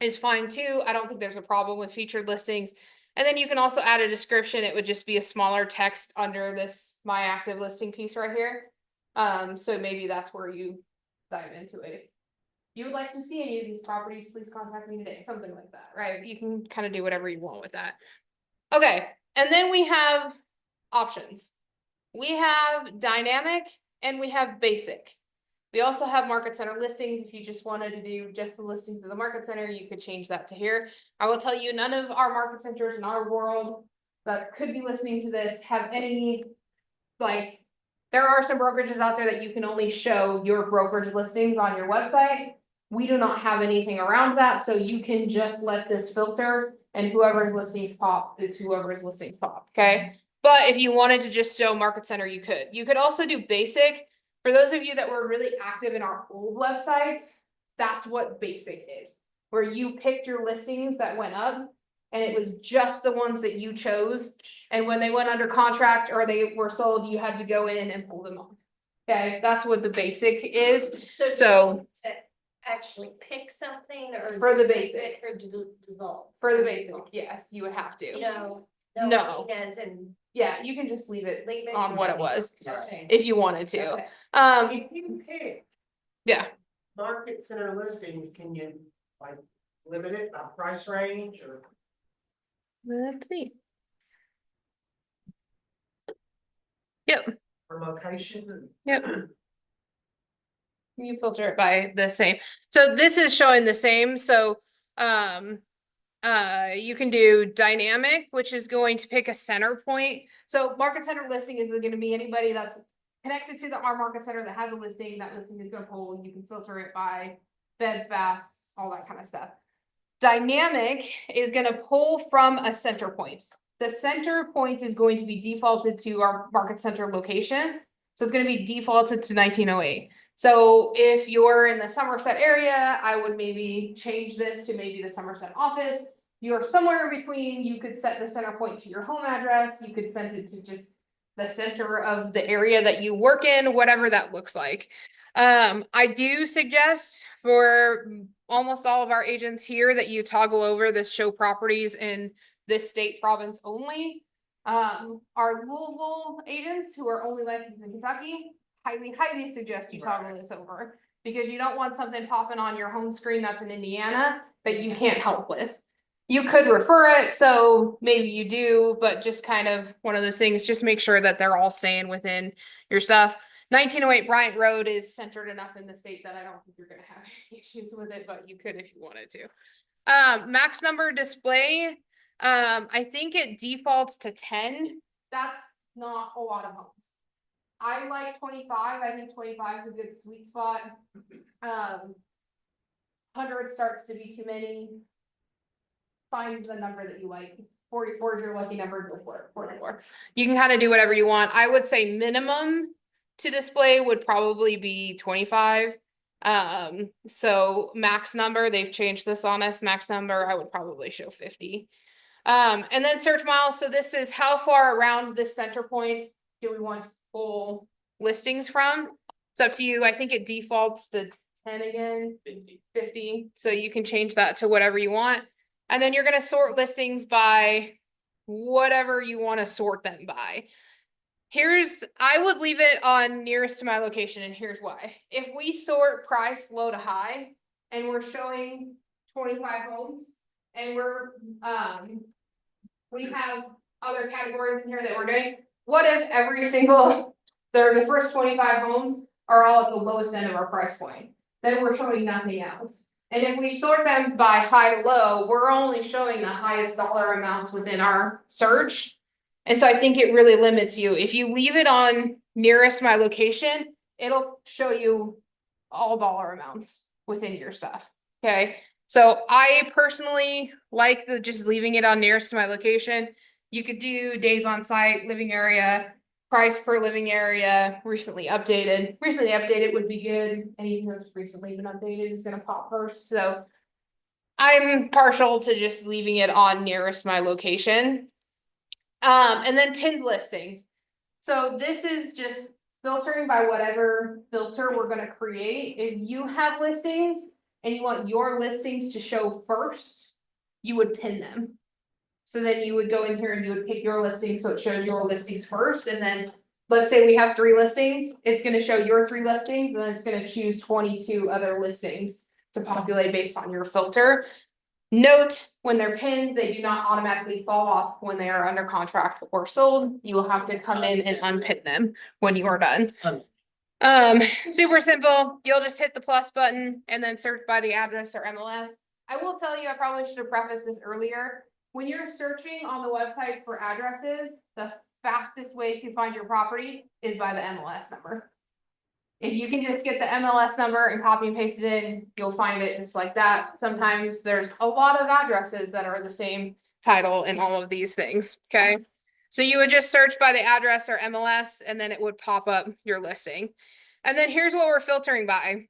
is fine too. I don't think there's a problem with featured listings. And then you can also add a description. It would just be a smaller text under this my active listing piece right here. So maybe that's where you dive into it. If you would like to see any of these properties, please contact me today, something like that, right? You can kind of do whatever you want with that. Okay, and then we have options. We have dynamic and we have basic. We also have market center listings. If you just wanted to do just the listings of the market center, you could change that to here. I will tell you, none of our market centers in our world that could be listening to this have any, like, there are some brokerages out there that you can only show your brokerage listings on your website. We do not have anything around that, so you can just let this filter and whoever's listings pop is whoever's listings pop, okay? But if you wanted to just show market center, you could. You could also do basic. For those of you that were really active in our old websites, that's what basic is. Where you picked your listings that went up and it was just the ones that you chose. And when they went under contract or they were sold, you had to go in and pull them off. Okay, that's what the basic is.
So.
So-
do you want to actually pick something or?
For the
just
basic.
Or dissolve?
For the basic, yes, you would have to.
No.
No.
As in,
Yeah, you can just leave it
leave it.
on what it was
Okay.
if you wanted to.
Okay.
If you pick
Yeah.
market center listings, can you like limit it by price range or?
Let's see. Yep.
Or location?
Yep. You filter it by the same. So this is showing the same, so, you can do dynamic, which is going to pick a center point. So market center listing is gonna be anybody that's connected to our market center that has a listing, that listing is gonna pull, you can filter it by beds, baths, all that kind of stuff. Dynamic is gonna pull from a center point. The center point is going to be defaulted to our market center location. So it's gonna be defaulted to 1908. So if you're in the Somerset area, I would maybe change this to maybe the Somerset office. You're somewhere in between, you could set the center point to your home address, you could send it to just the center of the area that you work in, whatever that looks like. I do suggest for almost all of our agents here that you toggle over this show properties in this state province only. Our Louisville agents who are only licensed in Kentucky, highly suggest you toggle this over. Because you don't want something popping on your home screen that's in Indiana that you can't help with. You could refer it, so maybe you do, but just kind of one of those things, just make sure that they're all staying within your stuff. 1908 Bryant Road is centered enough in the state that I don't think you're gonna have any issues with it, but you could if you wanted to. Max number display, I think it defaults to 10. That's not a lot of homes. I like 25, I think 25 is a good sweet spot. 100 starts to be too many. Find the number that you like. 44 is your lucky number, go for it. 44. You can kind of do whatever you want. I would say minimum to display would probably be 25. So max number, they've changed this on us. Max number, I would probably show 50. And then search miles. So this is how far around this center point do we want to pull listings from? It's up to you. I think it defaults to 10 again. 50. So you can change that to whatever you want. And then you're gonna sort listings by whatever you want to sort them by. I would leave it on nearest to my location, and here's why. If we sort price low to high and we're showing 25 homes and we have other categories in here that we're doing, what if every single, the first 25 homes are all at the lowest end of our price point? Then we're showing nothing else. And if we sort them by high to low, we're only showing the highest dollar amounts within our search. And so I think it really limits you. If you leave it on nearest my location, it'll show you all dollar amounts within your stuff. Okay. So I personally like just leaving it on nearest to my location. You could do days on site, living area, price per living area, recently updated. Recently updated would be good. Anything that's recently been updated is gonna pop first. So I'm partial to just leaving it on nearest my location. And then pinned listings. So this is just filtering by whatever filter we're gonna create. If you have listings and you want your listings to show first, you would pin them. So then you would go in here and you would pick your listing, so it shows your listings first, and then let's say we have 3 listings, it's gonna show your 3 listings, and then it's gonna choose 22 other listings to populate based on your filter. Note, when they're pinned, they do not automatically fall off when they are under contract or sold. You will have to come in and unpin them when you are done. Super simple. You'll just hit the plus button and then search by the address or MLS. I will tell you, I probably should have prefaced this earlier. When you're searching on the websites for addresses, the fastest way to find your property is by the MLS number. If you can just get the MLS number and copy and paste it in, you'll find it just like that. Sometimes there's a lot of addresses that are the same title in all of these things, okay? So you would just search by the address or MLS, and then it would pop up your listing. And then here's what we're filtering by.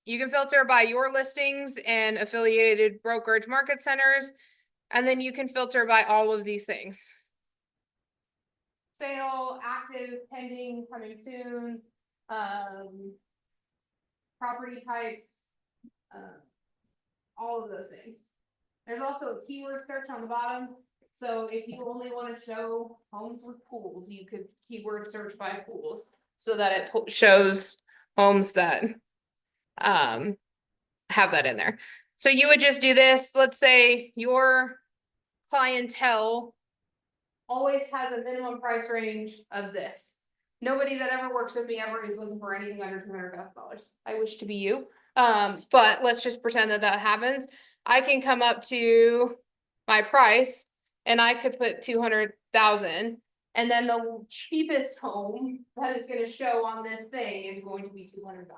You can filter by your listings and affiliated brokerage market centers, and then you can filter by all of these things. Sale, active, pending, coming soon, property types, all of those things. There's also a keyword search on the bottom. So if you only want to show homes with pools, you could keyword search by pools so that it shows homes that have that in there. So you would just do this. Let's say your clientele always has a minimum price range of this. Nobody that ever works with me ever is looking for anything under $200,000. I wish to be you. But let's just pretend that that happens. I can come up to my price and I could put 200,000, and then the cheapest home that is going to show on this thing is going to be 200,000.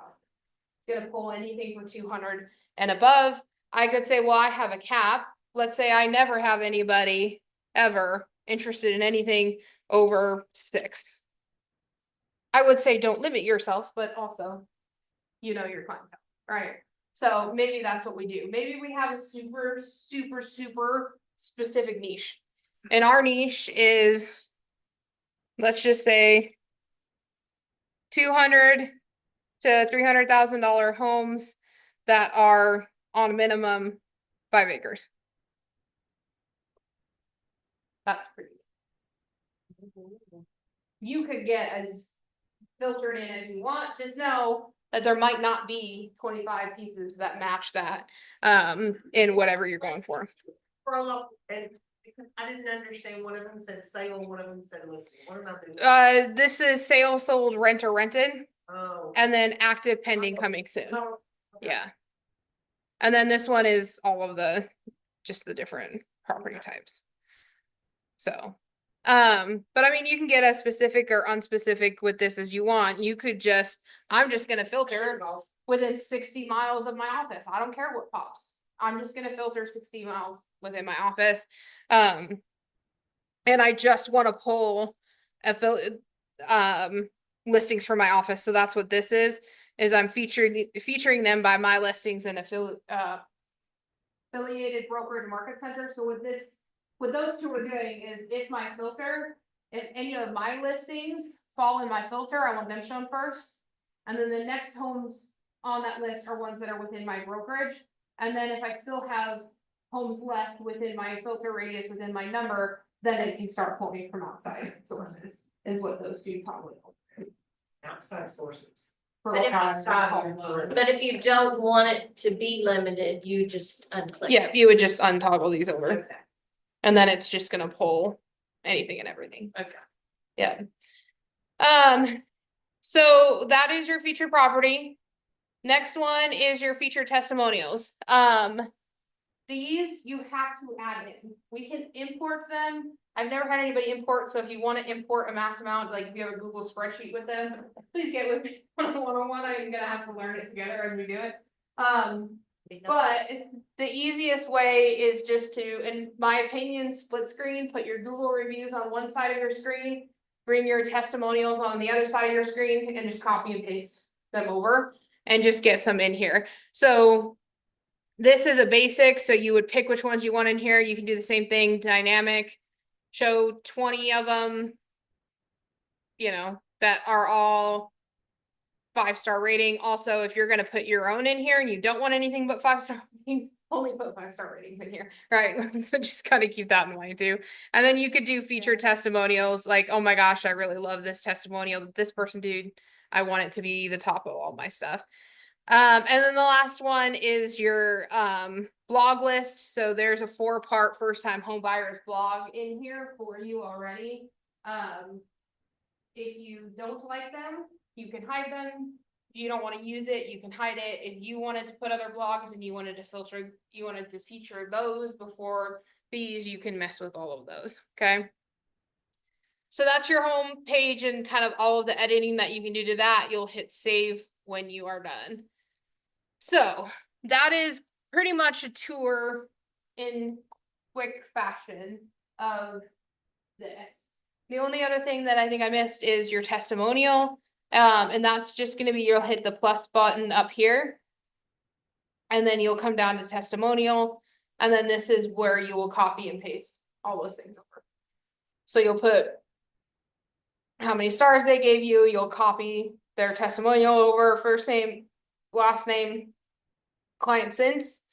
It's going to pull anything for 200 and above. I could say, well, I have a cap. Let's say I never have anybody ever interested in anything over 6. I would say don't limit yourself, but also, you know, your clientele, right? So maybe that's what we do. Maybe we have a super, super, super specific niche. And our niche is, let's just say, $200,000 to $300,000 homes that are on minimum 5 acres. That's pretty. You could get as filtered in as you want. Just know that there might not be 25 pieces that match that in whatever you're going for.
And I didn't understand, one of them said sale, one of them said listing. What about this?
This is sale, sold, rent, or rented,
Oh.
and then active, pending, coming soon.
Oh, okay.
Yeah. And then this one is all of just the different property types. So, but I mean, you can get as specific or unspecific with this as you want. You could I'm just gonna filter within 60 miles of my office. I don't care what pops. I'm just gonna filter 60 miles within my office. And I just want to pull listings for my office. So that's what this is I'm featuring them by my listings and affiliated brokerage market center. So what those two are doing is if any of my listings fall in my filter, I want them shown first. And then the next homes on that list are ones that are within my brokerage. And then if I still have homes left within my filter radius, within my number, then it can start pulling from outside sources. is what those two probably.
Outside sources.
For
But if
time,
outside
call load.
But if you don't want it to be limited, you just unclick.
Yeah,
it.
you would just untoggle these over,
Okay,
and then it's just gonna pull anything and everything.
okay.
Yeah. So that is your featured property. Next one is your featured testimonials. These you have to add in. We can import them. I've never had anybody import, so if you want to import a mass amount, like if you have a Google spreadsheet with them, please get with me one-on-one. I'm gonna have to learn it together as we do it.
Be
But
nice.
the easiest way is just to, in my opinion, split screen, put your Google reviews on one side of your screen, bring your testimonials on the other side of your screen, and just copy and paste them over and just get some in here. So this is a basic, so you would pick which ones you want in here. You can do the same thing, dynamic, show 20 of them, you know, that are all 5-star rating. Also, if you're gonna put your own in here and you don't want anything but 5-star ratings, only put 5-star ratings in here, right? So just kind of keep that in mind too. And then you could do featured testimonials, like, oh my gosh, I really love this testimonial that this person did. I want it to be the top of all my stuff. And then the last one is your blog list. So there's a 4-part first time home buyers blog in here for you already. If you don't like them, you can hide them. If you don't want to use it, you can hide it. If you wanted to put other blogs and you wanted to feature those before these, you can mess with all of those. Okay. So that's your home page and kind of all of the editing that you can do to that. You'll hit save when you are done. So that is pretty much a tour in quick fashion of this. The only other thing that I think I missed is your testimonial. And that's just gonna be, you'll hit the plus button up here. And then you'll come down to testimonial. And then this is where you will copy and paste all those things over. So you'll put how many stars they gave you, you'll copy their testimonial over, first name, last name, client since.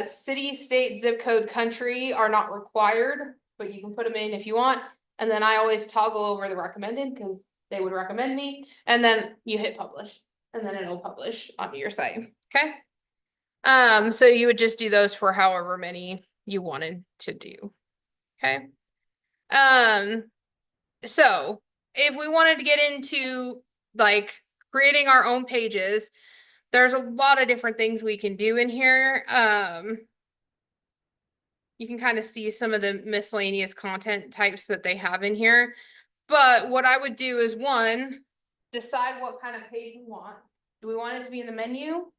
City, state, zip code, country are not required, but you can put them in if you want. And then I always toggle over the recommended because they would recommend me. And then you hit publish and then it'll publish onto your site. Okay. So you would just do those for however many you wanted to do. Okay. So if we wanted to get into like creating our own pages, there's a lot of different things we can do in here. You can kind of see some of the miscellaneous content types that they have in here. But what I would do is, one, decide what kind of page we want. Do we want it to be in the menu?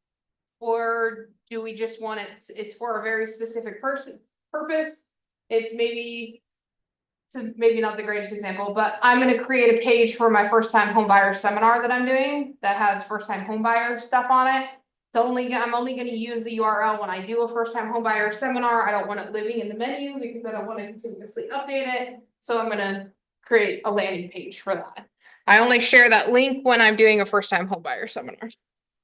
Or do we just want it's for a very specific purpose? It's maybe not the greatest example, but I'm gonna create a page for my first time home buyer seminar that I'm doing that has first time home buyer stuff on it. I'm only gonna use the URL when I do a first time home buyer seminar. I don't want it living in the menu because I don't want to continuously update it. So I'm gonna create a landing page for that. I only share that link when I'm doing a first time home buyer seminar.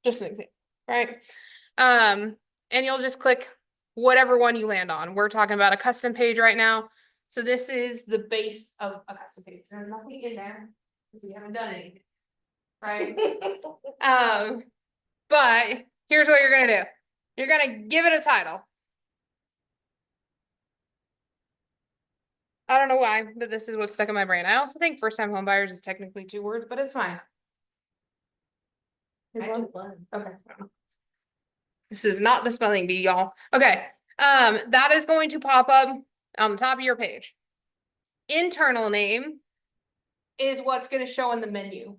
Just an example, right? And you'll just click whatever one you land on. We're talking about a custom page right now. So this is the base of a custom page. There's nothing in there because we haven't done anything, right? But here's what you're gonna do. You're gonna give it a title. I don't know why, but this is what's stuck in my brain. I also think first time home buyers is technically 2 words, but it's fine.
I
Is
do
one?
one.
Okay. This is not the spelling bee, y'all. Okay. That is going to pop up on the top of your page. Internal name is what's going to show in the menu.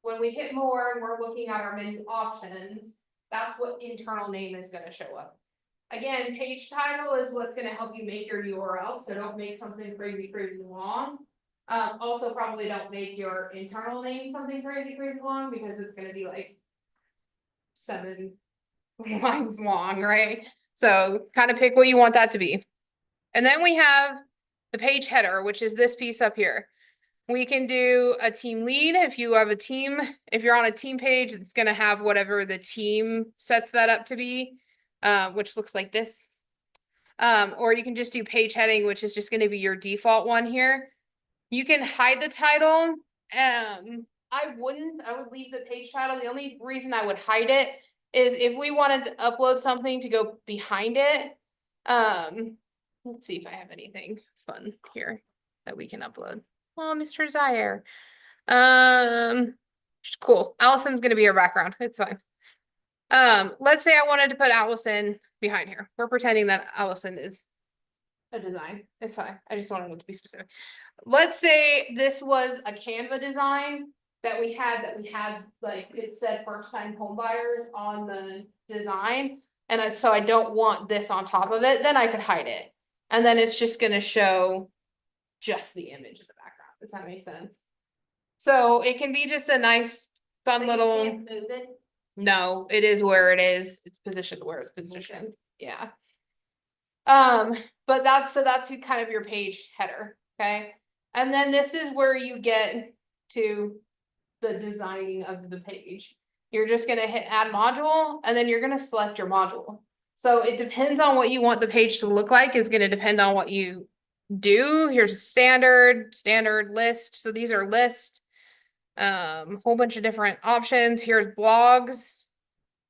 When we hit more and we're looking at our menu options, that's what internal name is going to show up. Again, page title is what's going to help you make your URL. So don't make something crazy long. Also probably don't make your internal name something crazy long because it's going to be like 7 lines long, right? So kind of pick what you want that to be. And then we have the page header, which is this piece up here. We can do a team lead if you have a team. If you're on a team page, it's going to have whatever the team sets that up to be, which looks like this. Or you can just do page heading, which is just going to be your default one here. You can hide the title. I wouldn't, I would leave the page title. The only reason I would hide it is if we wanted to upload something to go behind it. Let's see if I have anything fun here that we can upload. Oh, Mr. Zaire. Cool. Allison's gonna be our background. It's fine. Let's say I wanted to put Allison behind here. We're pretending that Allison is a design. It's fine. I just wanted it to be specific. Let's say this was a Canva design that we had like it said first time home buyers on the design. And so I don't want this on top of it, then I could hide it. And then it's just gonna show just the image of the background. Does that make sense? So it can be just a nice, fun
But you
little.
can't move it.
No, it is where it is. It's positioned where it's positioned. Yeah. But that's kind of your page header, okay? And then this is where you get to the designing of the page. You're just gonna hit add module and then you're gonna select your module. So it depends on what you want the page to look like is gonna depend on what you do. Here's a standard list. So these are lists. Whole bunch of different options. Here's blogs,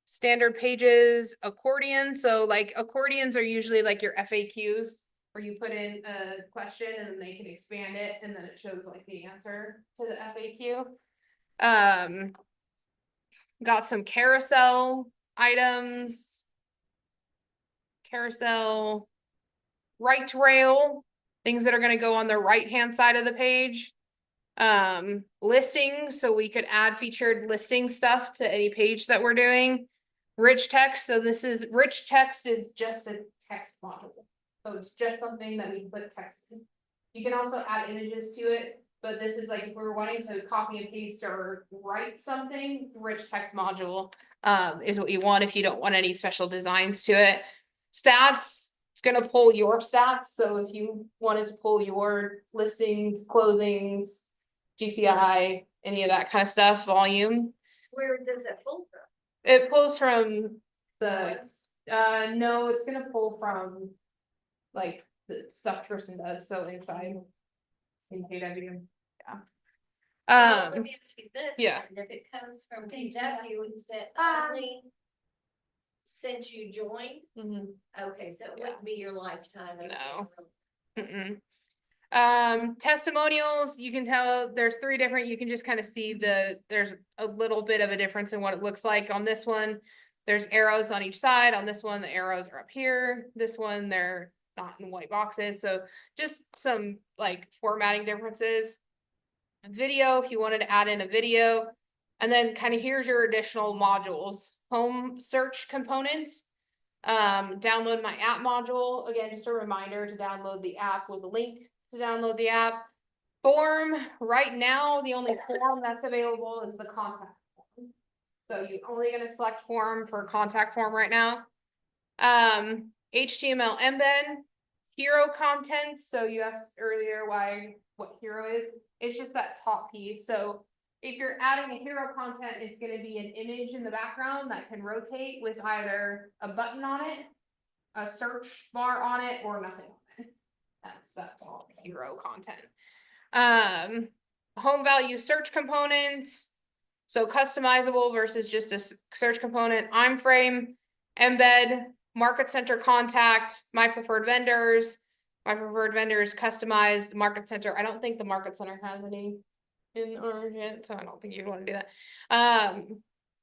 standard pages, accordion. So like accordions are usually like your FAQs where you put in a question and then they can expand it and then it shows like the answer to the FAQ. Got some carousel items, carousel, right rail, things that are going to go on the right hand side of the page. Listings, so we could add featured listing stuff to any page that we're doing. Rich text, so this is rich text is just a text module. So it's just something that we put text in. You can also add images to it, but this is like if we were wanting to copy and paste or write something, rich text module is what you want if you don't want any special designs to it. Stats, it's gonna pull your stats. So if you wanted to pull your listings, closings, GCI, any of that kind of stuff, volume.
Where does it pull from?
It pulls from the,
Yes.
no, it's gonna pull from like the stuff Tristan does, so inside. In KW, yeah.
Well, let me ask you this.
yeah.
then. If it comes from KW, is it only since you joined?
Mhm.
Okay, so it wouldn't be your lifetime.
No. Testimonials, you can tell there's 3 different, you can just kind of see there's a little bit of a difference in what it looks like on this one. There's arrows on each side. On this one, the arrows are up here. This one, they're not in white boxes. So just some like formatting differences. Video, if you wanted to add in a video. And then kind of here's your additional modules. Home search components. Download my app module. Again, just a reminder to download the app with a link to download the app. Form, right now, the only form that's available is the contact form. So you're only gonna select form for contact form right now. HTML embed, hero content. So you asked earlier what hero is. It's just that top piece. So if you're adding a hero content, it's gonna be an image in the background that can rotate with either a button on it, a search bar on it, or nothing on it. That's all hero content. Home value search components. So customizable versus just a search component. I'm frame, embed, market center contact, my preferred vendors. My preferred vendors customized market center. I don't think the market center has any in orange yet, so I don't think you'd want to do that.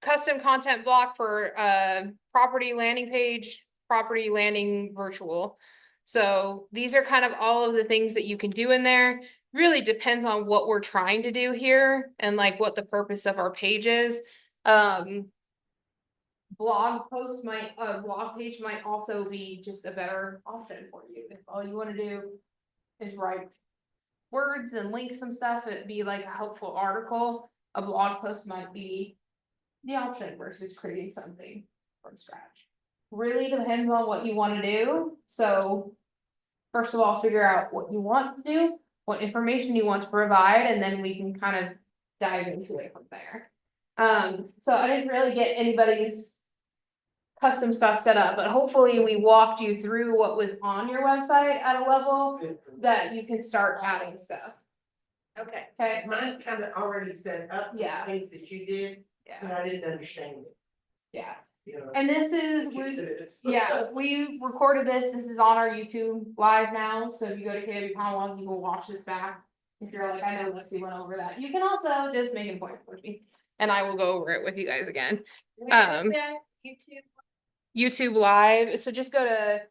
Custom content block for property landing page, property landing virtual. So these are kind of all of the things that you can do in there. Really depends on what we're trying to do here and like what the purpose of our page is. Blog page might also be just a better option for you. If all you want to do is write words and link some stuff, it'd be like a helpful article. A blog post might be the option versus creating something from scratch. Really depends on what you want to do. So first of all, figure out what you want to do, what information you want to provide, and then we can kind of dive into it from there. So I didn't really get anybody's custom stuff set up, but hopefully we walked you through what was on your website at a level that you can start adding stuff.
Okay,
Okay,
Mine's kind of already set up, the
Yeah.
things that you did,
yeah,
but I didn't understand it,
yeah.
you know.
And this is, yeah, we recorded this is on our YouTube live now, so if you go to KW Commonwealth, you can watch this back. If you're like, I know Lexie went over that, you can also just make a point for me, and I will go over it with you guys again.
where is that YouTube?
YouTube live, so just go to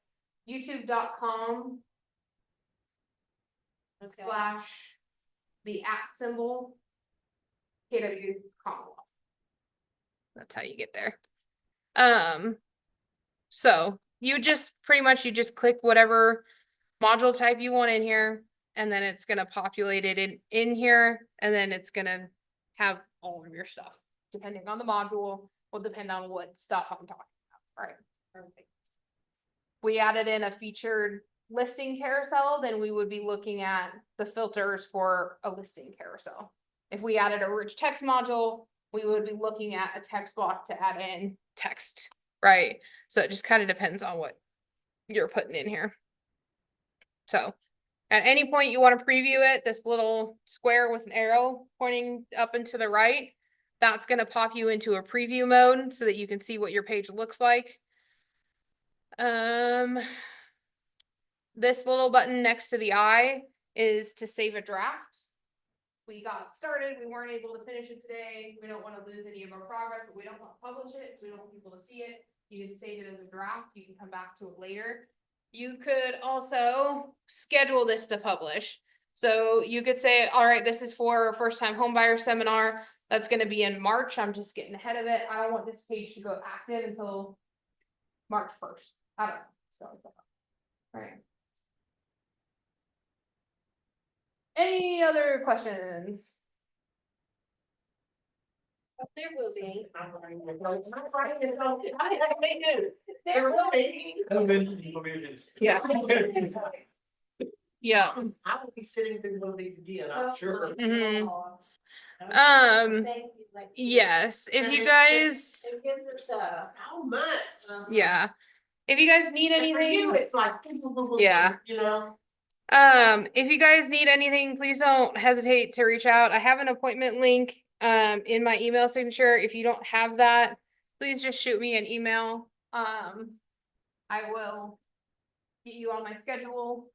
youtube.com slash the @ symbol KW Commonwealth. That's how you get there. So you just pretty much, you just click whatever module type you want in here, and then it's gonna populate it in here, and then it's gonna have all of your stuff, depending on the module, will depend on what stuff I'm talking about, right?
Perfect.
We added in a featured listing carousel, then we would be looking at the filters for a listing carousel. If we added a rich text module, we would be looking at a text block to add in text, right? So it just kind of depends on what you're putting in here. So at any point you want to preview it, this little square with an arrow pointing up and to the right, that's going to pop you into a preview mode so that you can see what your page looks like. This little button next to the eye is to save a draft. We got started, we weren't able to finish it today, we don't want to lose any of our progress, but we don't want to publish it, so we don't want people to see it. You can save it as a draft, you can come back to it later. You could also schedule this to publish. So you could say, all right, this is for a first time homebuyer seminar, that's gonna be in March, I'm just getting ahead of it, I don't want this page to go active until March 1st, I don't know. So, right. Any other questions?
There will be.
There will be.
Yeah. Yeah.
I will be sitting through one of these again, I'm sure.
Mhm.
Thank you, like,
Yes, if you guys,
It gives us
How much?
yeah, if you guys need
And for you,
anything,
it's like.
Yeah.
You know?
if you guys need anything, please don't hesitate to reach out. I have an appointment link, in my email signature. If you don't have that, please just shoot me an email. I will get you on my schedule.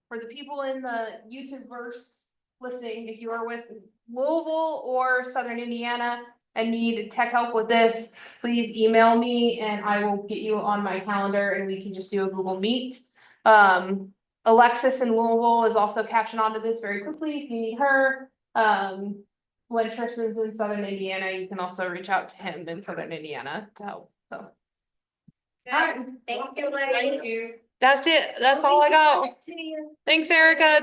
For the people in the YouTube verse listening, if you are with Louisville or Southern Indiana and need tech help with this, please email me and I will get you on my calendar and we can just do a Google Meet. Alexis in Louisville is also catching on to this very quickly if you need her. When Tristan's in Southern Indiana, you can also reach out to him in Southern Indiana to help, so. Alright,
Thank you, ladies.
Thank you.
that's it, that's all I got. Thanks, Erica.